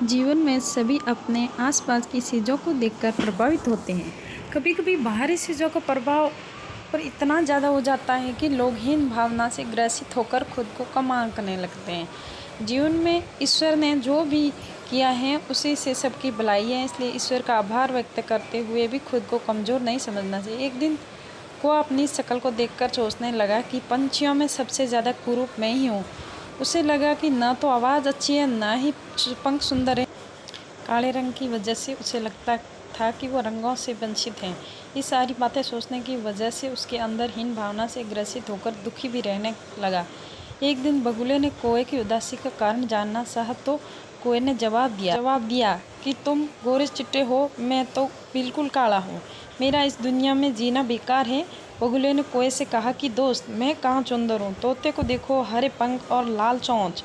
जीवन में सभी अपने आसपास की चीज़ों को देखकर प्रभावित होते हैं। कभी कभी बाहरी चीज़ों का प्रभाव पर इतना ज़्यादा हो जाता है कि लोग हीन भावना से ग्रसित होकर खुद को कम आंकने लगते हैं। जीवन में ईश्वर ने जो भी किया है उसी से सबकी भलाई है, इसलिए ईश्वर का आभार व्यक्त करते हुए भी खुद को कमज़ोर नहीं समझना चाहिए। एक दिन को अपनी शक्ल को देखकर सोचने लगा कि पंछियों में सबसे ज़्यादा कुरूप मैं ही हूँ। उसे लगा कि ना तो आवाज़ अच्छी है, ना ही पंख सुंदर है। काले रंग की वजह से उसे लगता था कि वो रंगों से वंचित हैं। ये सारी बातें सोचने की वजह से उसके अंदर हीन भावना से ग्रसित होकर दुखी भी रहने लगा। एक दिन बगुले ने कौवे की उदासी का कारण जानना चाहा तो कौवे ने जवाब दिया कि तुम गोरे चिट्टे हो, मैं तो बिल्कुल काला हूँ। मेरा इस दुनिया में जीना बेकार है। बगुले ने कौवे से कहा कि दोस्त, मैं कहाँ सुंदर हूँ। तोते को देखो, हरे पंख और लाल चोंच,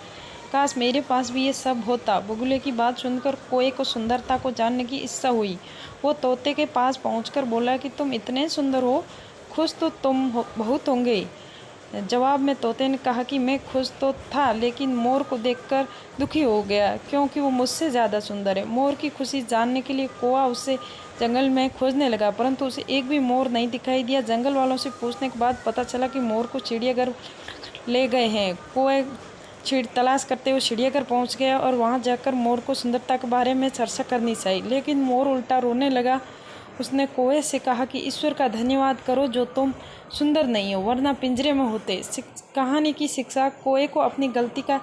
काश मेरे पास भी ये सब होता। बगुले की बात सुनकर कौवे को सुंदरता को जानने की इच्छा हुई। वो तोते के पास पहुंचकर बोला कि तुम इतने सुंदर हो, खुश तो तुम बहुत होंगे। जवाब में तोते ने कहा कि मैं खुश तो था, लेकिन मोर को देखकर दुखी हो गया क्योंकि वो मुझसे ज़्यादा सुंदर है। मोर की खुशी जानने के लिए कौवा उसे जंगल में खोजने लगा, परंतु उसे एक भी मोर नहीं दिखाई दिया। जंगल वालों से पूछने के बाद पता चला कि मोर को चिड़ियाघर ले गए हैं। कौवा तलाश करते हुए चिड़ियाघर पहुंच गया और वहां जाकर मोर को सुंदरता के बारे में चर्चा करनी चाहिए, लेकिन मोर उल्टा रोने लगा। उसने कौवे से कहा कि ईश्वर का धन्यवाद करो जो तुम सुंदर नहीं हो, वरना पिंजरे में होते। कहानी की शिक्षा, कौवे को अपनी गलती का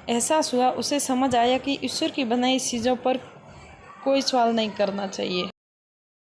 एहसास हुआ। उसे समझ आया कि ईश्वर की बनाई चीज़ों पर कोई सवाल नहीं करना चाहिए।